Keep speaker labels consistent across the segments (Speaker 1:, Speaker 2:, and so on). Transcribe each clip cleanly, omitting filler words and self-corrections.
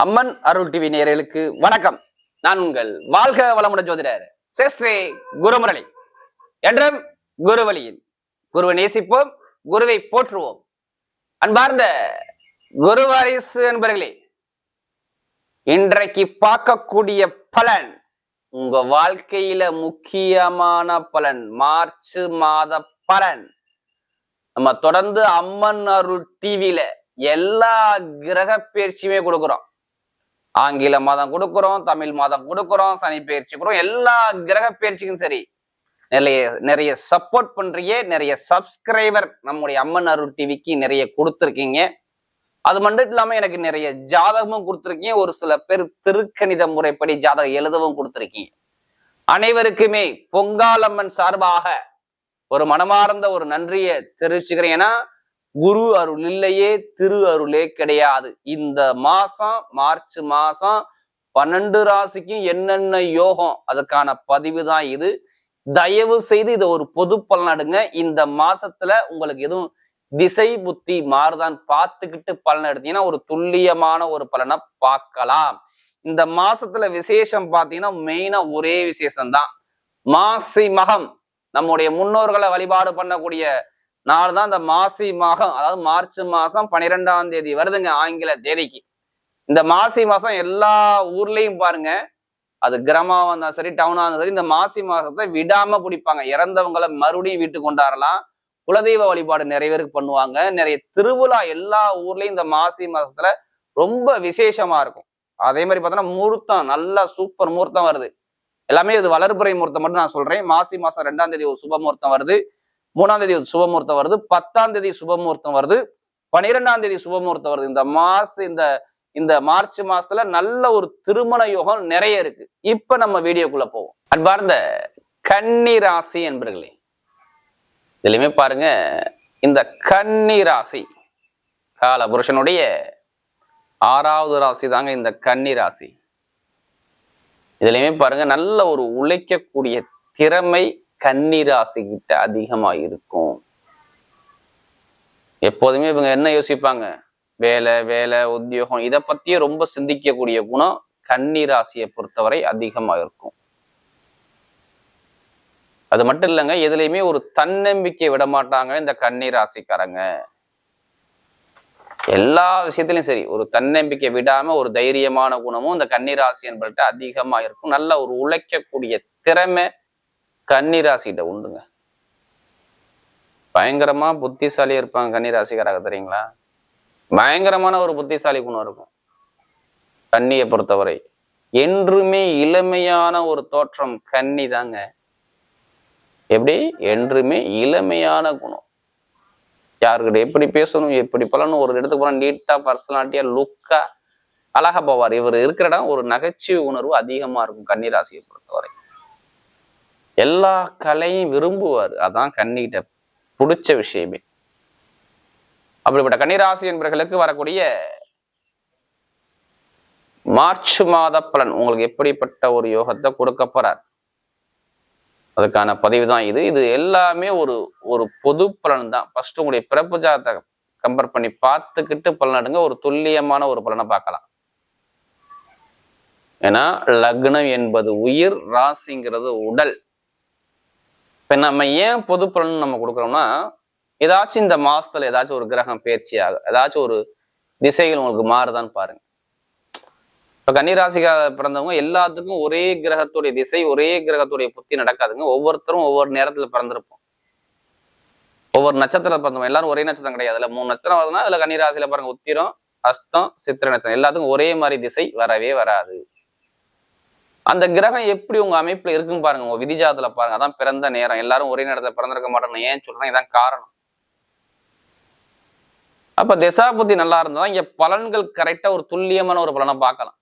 Speaker 1: அம்மன் அருள் TV நேயர்களுக்கு வணக்கம். நான் உங்கள் வாழ்க வளமுடன் ஜோதிடர் சேஸ்ரீ குருமுரளி. என்றும் குருவழியில் குருவை நேசிப்போம், குருவை போற்றுவோம். அன்பார்ந்த குருவாரிசு என்பர்களே, இன்றைக்கு பார்க்கக்கூடிய பலன் உங்க வாழ்க்கையில முக்கியமான பலன், மார்ச் மாத பலன். நம்ம தொடர்ந்து அம்மன் அருள் டிவில எல்லா கிரக பயிற்சியுமே கொடுக்குறோம். ஆங்கில மாதம் கொடுக்குறோம், தமிழ் மாதம் கொடுக்குறோம், சனி பயிற்சி கொடுக்குறோம். எல்லா கிரக பயிற்சிக்கும் சரி நிறைய சப்போர்ட் பண்றீங்க. நிறைய சப்ஸ்கிரைபர் நம்முடைய அம்மன் அருள் டிவிக்கு நிறைய கொடுத்துருக்கீங்க. அது மட்டும் இல்லாம எனக்கு நிறைய ஜாதகமும் கொடுத்துருக்கீங்க. ஒரு சில பேர் திருக்கணித முறைப்படி ஜாதகம் எழுதவும் கொடுத்துருக்கீங்க. அனைவருக்குமே பொங்காலம்மன் சார்பாக ஒரு மனமார்ந்த ஒரு நன்றியை தெரிவிச்சுக்கிறேன். ஏன்னா குரு அருள் இல்லையே திரு அருளே கிடையாது. இந்த மாசம் மார்ச் மாசம் 12 ராசிக்கும் என்னென்ன யோகம் அதுக்கான பதிவு தான் இது. தயவு செய்து இதை ஒரு பொது பலனடுங்க. இந்த மாசத்துல உங்களுக்கு எதுவும் திசை புத்தி மாறுதான் பார்த்துக்கிட்டு பலன் எடுத்தீங்கன்னா ஒரு துல்லியமான ஒரு பலனை பார்க்கலாம். இந்த மாசத்துல விசேஷம் பார்த்தீங்கன்னா மெயினா ஒரே விசேஷம்தான். மாசி மகம், நம்முடைய முன்னோர்களை வழிபாடு பண்ணக்கூடிய நாள் தான் இந்த மாசி மாதம். அதாவது மார்ச் மாசம் 12ஆம் தேதி வருதுங்க ஆங்கில தேதிக்கு. இந்த மாசி மாசம் எல்லா ஊர்லயும் பாருங்க, அது கிராமமா இருந்தாலும் சரி டவுனா இருந்தாலும் சரி, இந்த மாசி மாசத்தை விடாம பிடிப்பாங்க. இறந்தவங்களை மறுபடியும் வீட்டுக்கு கொண்டாடலாம். குலதெய்வ வழிபாடு நிறைய பேருக்கு பண்ணுவாங்க. நிறைய திருவிழா எல்லா ஊர்லயும் இந்த மாசி மாசத்துல ரொம்ப விசேஷமா இருக்கும். அதே மாதிரி பார்த்தோன்னா முகூர்த்தம் நல்லா சூப்பர் முகூர்த்தம் வருது. எல்லாமே இது வளர்ப்புறை முகூர்த்தம் மட்டும் நான் சொல்றேன். மாசி மாசம் 2ஆம் தேதி ஒரு சுப முகூர்த்தம் வருது, 3ஆம் தேதி சுபமுகூர்த்தம் வருது, 10ஆம் தேதி சுபமுகூர்த்தம் வருது, 12ஆம் தேதி சுபமுகூர்த்தம் வருது. இந்த மார்ச் மாசத்துல நல்ல ஒரு திருமண யோகம் நிறைய இருக்கு. இப்ப நம்ம வீடியோக்குள்ள போவோம். அன்பார்ந்த கன்னி ராசி என்பர்களே, இதுலயுமே பாருங்க, இந்த கன்னி ராசி கால புருஷனுடைய 6வது ராசி தாங்க இந்த கன்னி ராசி. இதுலயுமே பாருங்க, நல்ல ஒரு உழைக்கக்கூடிய திறமை கன்னி ராசி கிட்ட அதிகமா இருக்கும். எப்போதுமே இவங்க என்ன யோசிப்பாங்க, வேலை உத்தியோகம் இதை பத்தியே ரொம்ப சிந்திக்கக்கூடிய குணம் கன்னி ராசியை பொறுத்தவரை அதிகமா இருக்கும். அது மட்டும் இல்லைங்க, எதுலையுமே ஒரு தன்னம்பிக்கை விட மாட்டாங்க இந்த கன்னி ராசிக்காரங்க. எல்லா விஷயத்திலையும் சரி, ஒரு தன்னம்பிக்கை விடாம ஒரு தைரியமான குணமும் இந்த கன்னி ராசி என்பது அதிகமா இருக்கும். நல்ல ஒரு உழைக்கக்கூடிய திறமை கன்னிராசிகிட்ட உண்டுங்க. பயங்கரமா புத்திசாலியா இருப்பாங்க கன்னிராசிக்காரங்க, தெரியுங்களா? பயங்கரமான ஒரு புத்திசாலி குணம் இருக்கும் கன்னியை பொறுத்தவரை. என்றுமே இளமையான ஒரு தோற்றம் கன்னி தாங்க. எப்படி? என்றுமே இளமையான குணம். யாருக்கிட்ட எப்படி பேசணும், எப்படி பலனும், ஒரு இடத்துக்கு போனா நீட்டா பர்சனாலிட்டியா லுக்கா அழகா போவார். இவர் இருக்கிற இடம் ஒரு நகைச்சுவை உணர்வு அதிகமா இருக்கும் கன்னிராசியை பொறுத்தவரை. எல்லா கலையும் விரும்புவார். அதான் கன்னிகிட்ட பிடிச்ச விஷயமே. அப்படிப்பட்ட கன்னிராசி என்பவர்களுக்கு வரக்கூடிய மார்ச் மாத பலன் உங்களுக்கு எப்படிப்பட்ட ஒரு யோகத்தை கொடுக்க போறார், அதுக்கான பதிவு தான் இது. இது எல்லாமே ஒரு பொது பலன் தான். ஃபர்ஸ்ட் உங்களுடைய பிறப்பு ஜாதகத்தை கம்பேர் பண்ணி பார்த்துக்கிட்டு பலன் எடுங்க. ஒரு துல்லியமான ஒரு பலனை பார்க்கலாம். ஏன்னா லக்னம் என்பது உயிர், ராசிங்கிறது உடல். இப்ப நம்ம ஏன் பொது பலன் நம்ம கொடுக்குறோம்னா, ஏதாச்சும் இந்த மாசத்துல ஏதாச்சும் ஒரு கிரகம் பயிற்சி ஆகும், ஏதாச்சும் ஒரு திசைகள் உங்களுக்கு மாறுதான்னு பாருங்க. இப்ப கன்னிராசிக்காக பிறந்தவங்க எல்லாத்துக்கும் ஒரே கிரகத்துடைய திசை, ஒரே கிரகத்துடைய புத்தி நடக்காதுங்க. ஒவ்வொருத்தரும் ஒவ்வொரு நேரத்துல பிறந்திருப்போம். ஒவ்வொரு நட்சத்திரம் பிறந்தவங்க எல்லாரும் ஒரே நட்சத்திரம் கிடையாது. அதுல 3 நட்சத்திரம் வருதுன்னா அதுல கன்னிராசியில பாருங்க, உத்திரம், அஸ்தம், சித்திரை நட்சத்திரம் எல்லாத்துக்கும் ஒரே மாதிரி திசை வரவே வராது. அந்த கிரகம் எப்படி உங்க அமைப்புல இருக்குன்னு பாருங்க, உங்க விதிஜாதத்துல பாருங்க. அதான் பிறந்த நேரம். எல்லாரும் ஒரே நேரத்துல பிறந்திருக்க மாட்டோம்னு ஏன் சொல்றேன், இதான் காரணம். அப்ப திசாபுத்தி நல்லா இருந்தா இங்க பலன்கள் கரெக்டா ஒரு துல்லியமான ஒரு பலனை பார்க்கலாம்.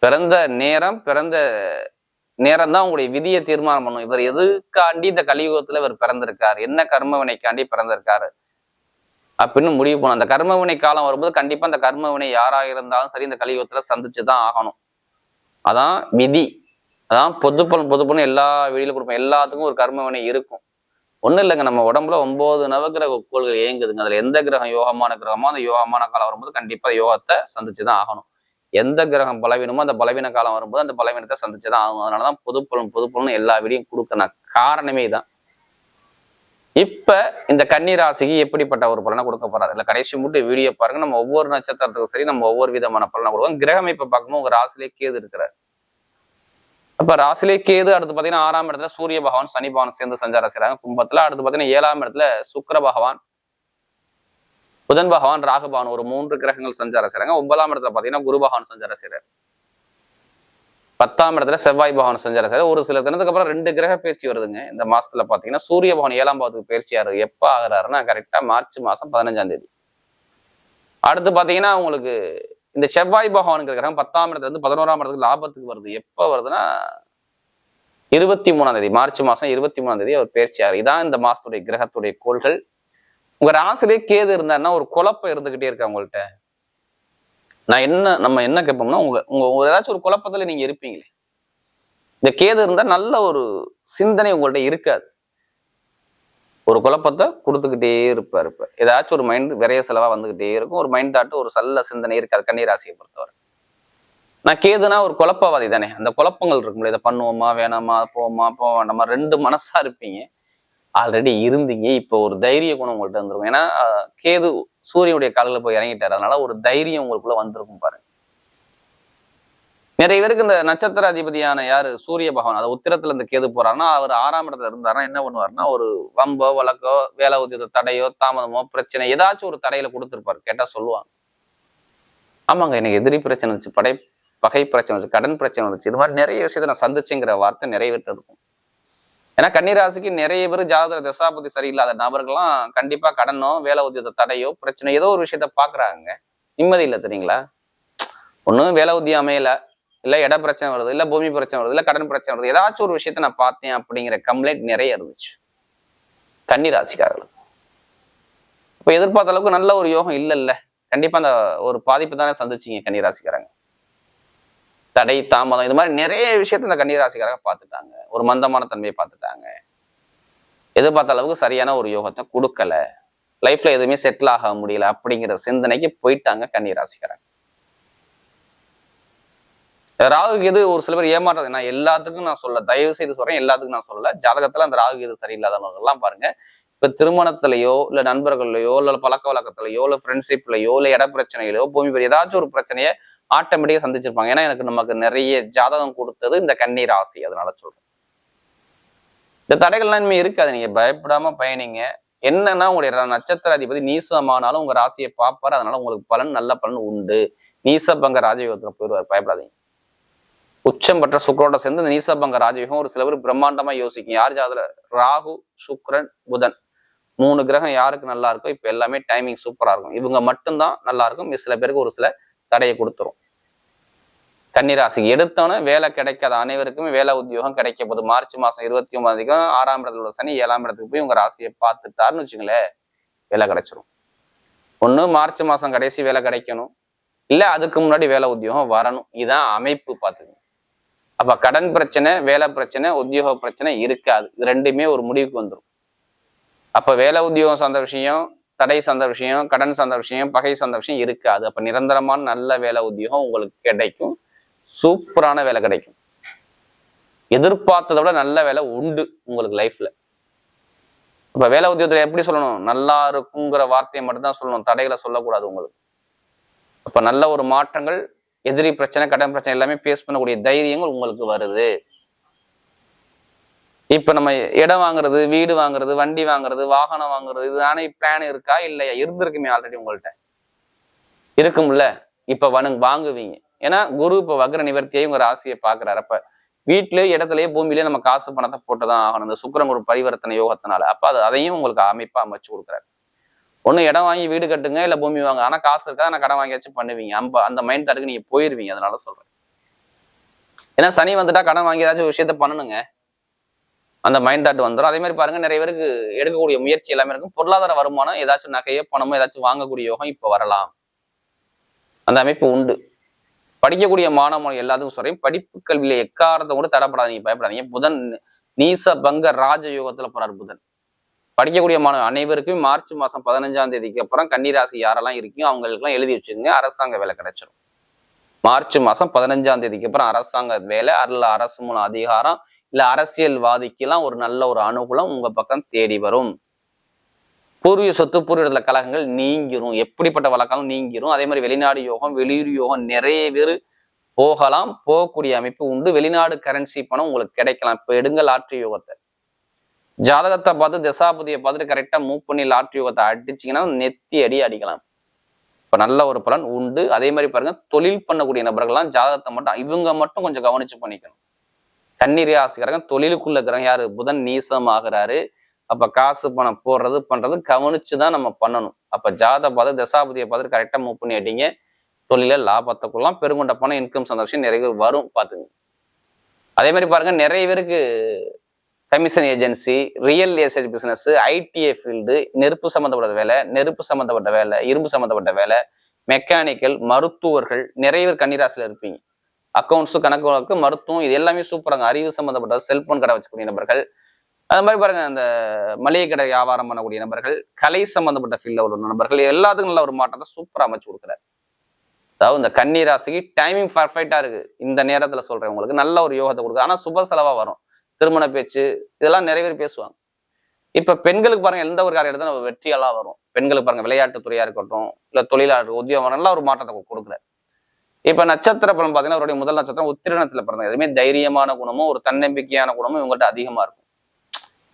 Speaker 1: பிறந்த நேரம் தான் உங்களுடைய விதியை தீர்மானம் பண்ணும். இவர் எதுக்காண்டி இந்த கலியுகத்துல இவர் பிறந்திருக்காரு, என்ன கர்ம வினைக்காண்டி பிறந்திருக்காரு அப்படின்னு முடிவு பண்ணும். அந்த கர்ம வினை காலம் வரும்போது கண்டிப்பா அந்த கர்ம வினை யாராக இருந்தாலும் சரி இந்த கலியுகத்துல சந்திச்சுதான் ஆகணும். அதான் விதி. அதான் பொது பலன் எல்லா வெளியில கொடுப்போம். எல்லாத்துக்கும் ஒரு கர்ம வினை இருக்கும். ஒண்ணும் இல்லைங்க, நம்ம உடம்புல 9 நவகிரக கோள்கள் இயங்குதுங்க. அதுல எந்த கிரகம் யோகமான கிரகமோ அந்த யோகமான காலம் வரும்போது கண்டிப்பா யோகத்தை சந்திச்சுதான் ஆகணும். எந்த கிரகம் பலவீனமோ அந்த பலவீன காலம் வரும்போது அந்த பலவீனத்தை சந்திச்சுதான் ஆகணும். அதனாலதான் பொதுப்பலன் எல்லா வீடியும் கொடுக்க காரணமே தான். இப்ப இந்த கன்னி ராசிக்கு எப்படிப்பட்ட ஒரு பலனை கொடுக்க போறாரு இல்ல, கடைசி மட்டும் வீடியோ பாருங்க. நம்ம ஒவ்வொரு நட்சத்திரத்துக்கும் சரி நம்ம ஒவ்வொரு விதமான பலனை கொடுக்கும். கிரகம் இப்ப பார்க்கும்போது உங்க ராசிலே கேது இருக்கிறார். அப்ப ராசிலே கேது, அடுத்து பாத்தீங்கன்னா 6ஆம் இடத்துல சூரிய பகவான் சனி பகவான் சேர்ந்து சஞ்சாரம் செய்யறாங்க கும்பத்துல. அடுத்து பாத்தீங்கன்னா 7ஆம் இடத்துல சுக்கிர பகவான் புதன் பகவான் ராகு பகவான் ஒரு 3 கிரகங்கள் சஞ்சாரம் செய்யறாங்க. 9ஆம் இடத்துல பாத்தீங்கன்னா குரு பகவான் சஞ்சாரம் செய்யறாரு. 10ஆம் இடத்துல செவ்வாய் பகவான் சஞ்சாரம் செய்யறாரு. ஒரு சில தினத்துக்கு அப்புறம் 2 கிரக பயிற்சி வருதுங்க இந்த மாசத்துல. பாத்தீங்கன்னா சூரிய பகவான் 7ஆம் பாவத்துக்கு பயிற்சி ஆறு எப்ப ஆகுறாருன்னா கரெக்டா மார்ச் மாசம் 15ஆம் தேதி. அடுத்து பாத்தீங்கன்னா உங்களுக்கு இந்த செவ்வாய் பகவானுக்கு கிரகம் 10ஆம் இடத்துல இருந்து 11ஆம் இடத்துக்கு லாபத்துக்கு வருது. எப்ப வருதுன்னா 23ஆம் தேதி, மார்ச் மாசம் 23ஆம் தேதி அவர் பயிற்சி ஆறு. இதான் இந்த மாசத்துடைய கிரகத்துடைய கோள்கள். உங்க ராசிலே கேது இருந்தாருன்னா ஒரு குழப்பம் இருந்துகிட்டே இருக்கு உங்கள்கிட்ட. நம்ம என்ன கேட்போம்னா உங்க ஏதாச்சும் ஒரு குழப்பத்துல நீங்க இருப்பீங்களே. இந்த கேது இருந்தா நல்ல ஒரு சிந்தனை உங்கள்ட்ட இருக்காது. ஒரு குழப்பத்தை கொடுத்துக்கிட்டே இருப்பாரு. ஏதாச்சும் ஒரு மைண்ட் விரைய செலவா வந்துகிட்டே இருக்கும். ஒரு மைண்ட் தாட்டு ஒரு நல்ல சிந்தனை இருக்காது கன்னி ராசியை பொறுத்தவரை. நான் கேதுனா ஒரு குழப்பவாதி தானே. அந்த குழப்பங்கள் இருக்கும்ல, இதை பண்ணுவோமா வேணாமா, போவோமா போக வேண்டாமா, 2 மனசா இருப்பீங்க. ஆல்ரெடி இருந்தீங்க. இப்போ ஒரு தைரிய குணம் உங்கள்கிட்ட வந்துருக்கும். ஏன்னா கேது சூரியனுடைய காலில் போய் இறங்கிட்டாரு. அதனால ஒரு தைரியம் உங்களுக்குள்ள வந்திருக்கும் பாருங்க. நிறைய பேருக்கு இந்த நட்சத்திர அதிபதியான யாரு சூரிய பகவான், அதை உத்திரத்துல இருந்து கேது போறாருன்னா அவர் 6ஆம் இடத்துல இருந்தாருன்னா என்ன பண்ணுவாருன்னா ஒரு வம்போ வழக்கோ வேலை உத்தியோக தடையோ தாமதமோ பிரச்சனை ஏதாச்சும் ஒரு தடையில கொடுத்துருப்பாரு. கேட்டா சொல்லுவாங்க, ஆமாங்க எனக்கு எதிரி பிரச்சனை வந்துச்சு, பகை பிரச்சனை வந்துச்சு, கடன் பிரச்சனை வந்துச்சு, இது மாதிரி நிறைய விஷயத்த நான் சந்திச்சுங்கிற வார்த்தை நிறைய பேர்ட்டு இருக்கும். ஏன்னா கன்னிராசிக்கு நிறைய பேர் ஜாதக தசாபதி சரியில்லாத நபர்கள்லாம் கண்டிப்பா கடனோ வேலை உத்தியோக தடையோ பிரச்சனை ஏதோ ஒரு விஷயத்த பாக்குறாங்க. நிம்மதி இல்லை தெரியுங்களா. ஒன்னும் வேலை உத்தியம் அமையல, இல்ல இட பிரச்சனை வருது, இல்ல பூமி பிரச்சனை வருது, இல்ல கடன் பிரச்சனை வருது, ஏதாச்சும் ஒரு விஷயத்த நான் பார்த்தேன் அப்படிங்கிற கம்ப்ளைண்ட் நிறைய இருந்துச்சு கன்னிராசிக்காரர்கள். இப்ப எதிர்பார்த்த அளவுக்கு நல்ல ஒரு யோகம் இல்ல. கண்டிப்பா அந்த ஒரு பாதிப்பு தானே சந்திச்சீங்க கன்னிராசிக்காரங்க. தடை தாமதம் இது மாதிரி நிறைய விஷயத்த இந்த கன்னிராசிக்காரங்க பார்த்துட்டாங்க. ஒரு மந்தமான தன்மையை பார்த்துட்டாங்க. எதிர்பார்த்த அளவுக்கு சரியான ஒரு யோகத்தை கொடுக்கல, லைஃப்ல எதுவுமே செட்டில் ஆக முடியல அப்படிங்கிற சிந்தனைக்கு போயிட்டாங்க கன்னிராசிக்காரங்க. ராகுக்கு எது ஒரு சில பேர் ஏமாறுறது. நான் எல்லாத்துக்கும் நான் சொல்ல தயவு செய்து சொல்றேன், எல்லாத்துக்கும் நான் சொல்ல. ஜாதகத்துல அந்த ராகு எது சரியில்லாதவர்கள் எல்லாம் பாருங்க, இப்ப திருமணத்திலேயோ இல்ல நண்பர்கள்லயோ இல்ல பழக்க வழக்கத்திலேயோ இல்ல ஃப்ரெண்ட்ஷிப்லயோ இல்ல இட பிரச்சனையிலோ பூமி ஏதாச்சும் ஒரு பிரச்சனையை ஆட்டோமேட்டிக்கா சந்திச்சிருப்பாங்க. ஏன்னா நமக்கு நிறைய ஜாதகம் கொடுத்தது இந்த கன்னி ராசி. அதனால சொல்றேன், இந்த தடைகள்லாம் இனிமே இருக்காது. நீங்க பயப்படாம பயணிங்க. என்னன்னா உங்களுடைய நட்சத்திர அதிபதி நீசமானாலும் உங்க ராசியை பார்ப்பாரு. அதனால உங்களுக்கு பலன் நல்ல பலன் உண்டு. நீசபங்க ராஜயோகத்துல போயிடுவார், பயப்படாதீங்க. உச்சம் பெற்ற சுக்கரோட சேர்ந்து இந்த நீசபங்க ராஜயோகம் ஒரு சில பேர் பிரம்மாண்டமா யோசிக்கும். யார் ஜாதக ராகு சுக்ரன் புதன் 3 கிரகம் யாருக்கு நல்லா இருக்கோ இப்ப எல்லாமே டைமிங் சூப்பரா இருக்கும். இவங்க மட்டும்தான் நல்லா இருக்கும். சில பேருக்கு ஒரு சில தடையை கொடுத்துரும். கன்னிராசிக்கு எடுத்தோன்னே வேலை கிடைக்காத அனைவருக்குமே வேலை உத்தியோகம் கிடைக்க போகுது. மார்ச் மாசம் 29ஆம் தேதி 6ஆம் இடத்துல உள்ள சனி 7ஆம் இடத்துக்கு போய் உங்க ராசியை பார்த்துட்டாருன்னு வச்சுங்களேன், வேலை கிடைச்சிரும். ஒண்ணு மார்ச் மாசம் கடைசி வேலை கிடைக்கணும், இல்ல அதுக்கு முன்னாடி வேலை உத்தியோகம் வரணும். இதுதான் அமைப்பு. பார்த்துக்கணும். அப்ப கடன் பிரச்சனை, வேலை பிரச்சனை, உத்தியோக பிரச்சனை இருக்காது. இது ரெண்டுமே ஒரு முடிவுக்கு வந்துடும். அப்ப வேலை உத்தியோகம் சார்ந்த விஷயம், தடை சார்ந்த விஷயம், கடன் சார்ந்த விஷயம், பகை சார்ந்த விஷயம் இருக்காது. அப்ப நிரந்தரமான நல்ல வேலை உத்தியோகம் உங்களுக்கு கிடைக்கும். சூப்பரான வேலை கிடைக்கும். எதிர்பார்த்ததை விட நல்ல வேலை உண்டு உங்களுக்கு லைஃப்ல. இப்ப வேலை உத்தியோகத்துல எப்படி சொல்லணும், நல்லா இருக்குங்கிற வார்த்தையை மட்டும்தான் சொல்லணும், தடைகளை சொல்லக்கூடாது உங்களுக்கு. அப்ப நல்ல ஒரு மாற்றங்கள், எதிரி பிரச்சனை கடன் பிரச்சனை எல்லாமே பேஸ் பண்ணக்கூடிய தைரியங்கள் உங்களுக்கு வருது. இப்ப நம்ம இடம் வாங்குறது, வீடு வாங்குறது, வண்டி வாங்குறது, வாகனம் வாங்குறது, இதுதானே பிளான் இருக்கா இல்லையா? இருந்திருக்குமே ஆல்ரெடி உங்கள்கிட்ட இருக்கும்ல. இப்ப வாங்குவீங்க. ஏன்னா குரு இப்ப வக்ர நிவர்த்தியை உங்க ராசியை பாக்குறாரு. அப்ப வீட்லயே இடத்துலயே பூமியிலேயே நம்ம காசு பணத்தை போட்டுதான் ஆகணும், இந்த சுக்கிரன் ஒரு பரிவர்த்தனை யோகத்தினால. அப்ப அதையும் உங்களுக்கு அமைப்பா அமைச்சு கொடுக்குறாரு. ஒண்ணு இடம் வாங்கி வீடு கட்டுங்க, இல்ல பூமி வாங்க. ஆனா காசு இருக்கா, நான் கடன் வாங்கியாச்சும் பண்ணுவீங்க. அந்த மைண்ட் தாட்டுக்கு நீங்க போயிருவீங்க. அதனால சொல்றேன். ஏன்னா சனி வந்துட்டா கடன் வாங்கி ஏதாச்சும் விஷயத்த பண்ணணுங்க, அந்த மைண்ட் தாட் வந்துடும். அதே மாதிரி பாருங்க, நிறைய பேருக்கு எடுக்கக்கூடிய முயற்சி எல்லாமே இருக்கும். பொருளாதார வருமானம், ஏதாச்சும் நகையோ பணமோ ஏதாச்சும் வாங்கக்கூடிய யோகம் இப்ப வரலாம். அந்த அமைப்பு உண்டு. படிக்கக்கூடிய மாணவன் எல்லாத்துக்கும் சொல்றேன், படிப்பு கல்வியில எக்காரத்தை கூட தடைப்படாதீங்க, பயப்படாதீங்க. புதன் நீச பங்க ராஜ யோகத்துல போறாரு புதன். படிக்கக்கூடிய மாணவ அனைவருக்கும் மார்ச் மாசம் 15ஆம் தேதிக்கு அப்புறம் கன்னிராசி யாரெல்லாம் இருக்கீங்க அவங்களுக்குலாம் எழுதி வச்சுக்கோங்க, அரசாங்க வேலை கிடைச்சிடும். மார்ச் மாசம் 15ஆம் தேதிக்கு அப்புறம் அரசாங்க வேலை, அல்ல அரசு மூலம் அதிகாரம், இல்ல அரசியல்வாதிக்கெல்லாம் ஒரு நல்ல ஒரு அனுகூலம் உங்க பக்கம் தேடி வரும். பூர்வீக சொத்து பூர்வீகத்துல கழகங்கள் நீங்கிரும், எப்படிப்பட்ட வழக்கம் நீங்கிரும். அதே மாதிரி வெளிநாடு யோகம், வெளியூர் யோகம் நிறைய பேர் போகலாம், போகக்கூடிய அமைப்பு உண்டு. வெளிநாடு கரன்சி பணம் உங்களுக்கு கிடைக்கலாம். இப்ப எடுங்க லாட்ரி யோகத்தை, ஜாதகத்தை பார்த்து தசாபதியை பார்த்துட்டு கரெக்டா மூவ் பண்ணி லாட்ரி யோகத்தை அடிச்சிங்கன்னா நெத்தி அடி அடிக்கலாம். இப்ப நல்ல ஒரு பலன் உண்டு. அதே மாதிரி பாருங்க, தொழில் பண்ணக்கூடிய நபர்கள்லாம் ஜாதகத்தை மட்டும் இவங்க மட்டும் கொஞ்சம் கவனிச்சு பண்ணிக்கணும். கன்னிராசி ராசிக்காரங்க தொழிலுக்குள்ள இருக்கிறாங்க, யாரு புதன் நீசம் ஆகுறாரு. அப்ப காசு பணம் போடுறது பண்றது கவனிச்சுதான் நம்ம பண்ணணும். அப்ப ஜாதக பார்த்து தசாபதியை பார்த்துட்டு கரெக்டா மூவ் பண்ணி அடிங்க, தொழில லாபத்தை கொள்ளலாம். பெருங்கொண்ட பணம் இன்கம் சந்தோஷம் நிறைய பேர் வரும் பாத்துங்க. அதே மாதிரி பாருங்க, நிறைய பேருக்கு commission agency, real estate business, ITI field, நெருப்பு சம்பந்தப்பட்ட வேலை, நெருப்பு சம்பந்தப்பட்ட வேலை, இரும்பு சம்பந்தப்பட்ட வேலை, மெக்கானிக்கல், மருத்துவர்கள் நிறைய பேர் கன்னிராசியில இருப்பீங்க. அக்கௌண்ட்ஸு, கணக்கு வழக்கு, மருத்துவம் இது எல்லாமே சூப்பராங்க. அறிவு சம்பந்தப்பட்ட செல்போன் கடை வச்சுக்கூடிய நபர்கள், அது மாதிரி பாருங்க அந்த மளிகை கடை வியாபாரம் பண்ணக்கூடிய நபர்கள், கலை சம்பந்தப்பட்ட ஃபீல்ட்ல உள்ள நபர்கள் எல்லாத்துக்கும் நல்ல ஒரு மாற்றத்தை சூப்பரா அமைச்சு கொடுக்குறாரு. அதாவது இந்த கன்னிராசிக்கு டைமிங் பர்ஃபெக்டா இருக்கு. இந்த நேரத்துல சொல்றேன் உங்களுக்கு நல்ல ஒரு யோகத்தை கொடுக்குது. ஆனா சுப செலவா வரும். திருமண பேச்சு இதெல்லாம் நிறைய பேர் பேசுவாங்க. இப்ப பெண்களுக்கு பாருங்க எந்த ஒரு காரியம் எடுத்தாலும் வெற்றியெல்லாம் வரும். பெண்களுக்கு பாருங்க விளையாட்டு துறையா இருக்கட்டும், இல்ல தொழிலாளர் உத்தியோகம் நல்ல ஒரு மாற்றத்தை கொடுக்குறாரு. இப்ப நட்சத்திர பலன் பாத்தீங்கன்னா அவருடைய முதல் நட்சத்திரம் உத்திரனத்துல பிறந்தாங்க. எதுவுமே தைரியமான குணமும் ஒரு தன்னம்பிக்கையான குணமும் இவங்ககிட்ட அதிகமா இருக்கும்.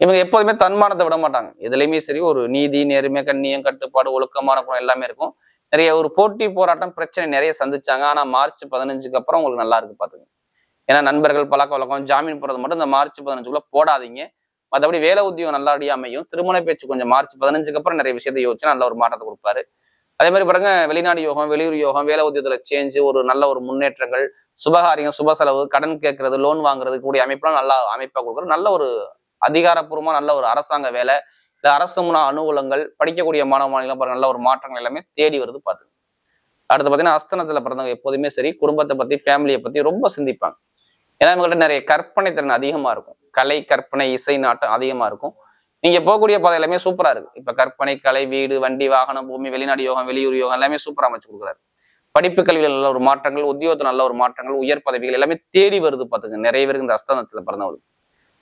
Speaker 1: இவங்க எப்போதுமே தன்மானத்தை விட மாட்டாங்க. எதுலையுமே சரி ஒரு நீதி, நேர்மை, கண்ணியம், கட்டுப்பாடு, ஒழுக்கமான குணம் எல்லாமே இருக்கும். நிறைய ஒரு போட்டி போராட்டம் பிரச்சனை நிறைய சந்திச்சாங்க. ஆனா மார்ச் 15க்கு அப்புறம் உங்களுக்கு நல்லா இருக்கு பாத்துங்க. ஏன்னா நண்பர்கள் பழக்க வழக்கம் ஜாமீன் போறது மட்டும் இந்த மார்ச் 15க்குள்ள போடாதீங்க. மற்றபடி வேலை உத்தியோகம் நல்லபடியா அமையும். திருமண பேச்சு கொஞ்சம் மார்ச் 15க்கு அப்புறம் நிறைய விஷயத்தை யோசிச்சு நல்ல ஒரு மாற்றத்தை கொடுப்பாரு. அதே மாதிரி பாருங்க, வெளிநாடு யோகம், வெளியூர் யோகம், வேலை உத்தியோகத்துல சேஞ்சு, ஒரு நல்ல ஒரு முன்னேற்றங்கள், சுபகாரியம், சுப செலவு, கடன் கேட்கறது, லோன் வாங்குறது கூடிய அமைப்பெல்லாம் நல்லா அமைப்பா கொடுக்குறது. நல்ல ஒரு அதிகாரப்பூர்வமா நல்ல ஒரு அரசாங்க வேலை, இல்ல அரசு முன அனுகூலங்கள், படிக்கக்கூடிய மாணவ மாணவிகள் பாருங்க நல்ல ஒரு மாற்றங்கள் எல்லாமே தேடி வருது பாத்து. அடுத்து பாத்தீங்கன்னா அஸ்தனத்துல பிறந்தவங்க எப்போதுமே சரி குடும்பத்தை பத்தி, ஃபேமிலியை பத்தி ரொம்ப சிந்திப்பாங்க. ஏன்னா இவங்கள்ட்ட நிறைய கற்பனை திறன் அதிகமா இருக்கும். கலை, கற்பனை, இசை நாட்டம் அதிகமா இருக்கும். நீங்க போகக்கூடிய பாதை எல்லாமே சூப்பரா இருக்கு. இப்ப கற்பனை, கலை, வீடு, வண்டி, வாகனம், பூமி, வெளிநாடு யோகம், வெளியூர் யோகம் எல்லாமே சூப்பரா அமைச்சு கொடுக்குறாரு. படிப்பு கல்வியில் நல்ல ஒரு மாற்றங்கள், உத்தியோகத்துல நல்ல ஒரு மாற்றங்கள், உயர் பதவிகள் எல்லாமே தேடி வருது பாத்துங்க. நிறைய பேருக்கு இந்த அஸ்தனத்துல பிறந்தவங்களுக்கு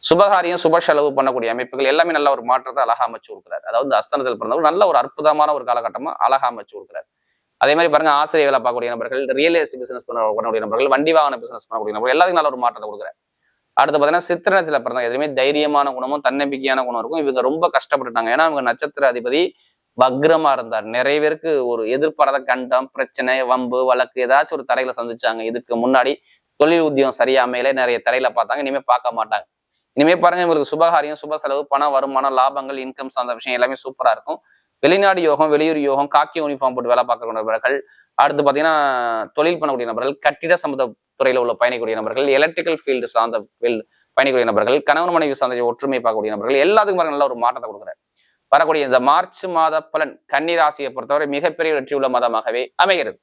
Speaker 1: சுபகாரியம், சுப செலவு பண்ணக்கூடிய அமைப்புகள் எல்லாமே நல்ல ஒரு மாற்றத்தை அழகா அமைச்சு கொடுக்குறாரு. அதாவது இந்த அஸ்தனத்தில் பிறந்தவங்க நல்ல ஒரு அற்புதமான ஒரு காலகட்டமா அழகா அமைச்சு கொடுக்குறாரு. அதே மாதிரி பாருங்க, ஆசிரியர் வேலை பார்க்கக்கூடிய நபர்கள், ரியல் எஸ்டேட் பிசினஸ் பண்ணக்கூடிய நபர்கள், வண்டி வாகன பிசினஸ் பண்ணக்கூடிய நபர்கள் எல்லாத்துக்கும் நல்ல ஒரு மாற்றத்தை கொடுக்குறாரு. அடுத்து பாத்தீங்கன்னா சித்திர நட்சத்திரத்துல பிறந்தவங்க எதுவுமே தைரியமான குணமும் தன்னம்பிக்கையான குணம் இருக்கும். இவங்க ரொம்ப கஷ்டப்பட்டுட்டாங்க. ஏன்னா அவங்க நட்சத்திர அதிபதி வக்ரமா இருந்தார். நிறைய பேருக்கு ஒரு எதிர்பாராத கண்டம், பிரச்சனை, வம்பு, வழக்கு ஏதாச்சும் ஒரு தடையில சந்திச்சாங்க. இதுக்கு முன்னாடி தொழில் உத்தியோகம் சரியா அமையல, நிறைய தடையில பார்த்தாங்க. இனிமே பார்க்க மாட்டாங்க. இனிமே பாருங்க, இவங்களுக்கு சுபகாரியம், சுப செலவு, பணம், வருமானம், லாபங்கள், இன்கம் சார்ந்த விஷயம் எல்லாமே சூப்பரா இருக்கும். வெளிநாடு யோகம், வெளியூர் யோகம், காக்கி யூனிஃபார்ம் போட்டு வேலை பார்க்கக்கூடிய நபர்கள், அடுத்து பாத்தீங்கன்னா தொழில் பண்ணக்கூடிய நபர்கள், கட்டிட சம்பந்த துறையில உள்ள பயணிக்கூடிய நபர்கள், எலக்ட்ரிக்கல் ஃபீல்டு சார்ந்த ஃபீல்டு பயணிக்கூடிய நபர்கள், கணவன் மனைவி சார்ந்த ஒற்றுமை பார்க்கக்கூடிய நபர்கள் எல்லாத்துக்கும் நல்ல ஒரு மாற்றத்தை கொடுக்குறாரு. வரக்கூடிய இந்த மார்ச் மாத பலன் கன்னி ராசியை பொறுத்தவரை மிகப்பெரிய வெற்றி உள்ள மாதமாகவே அமைகிறது.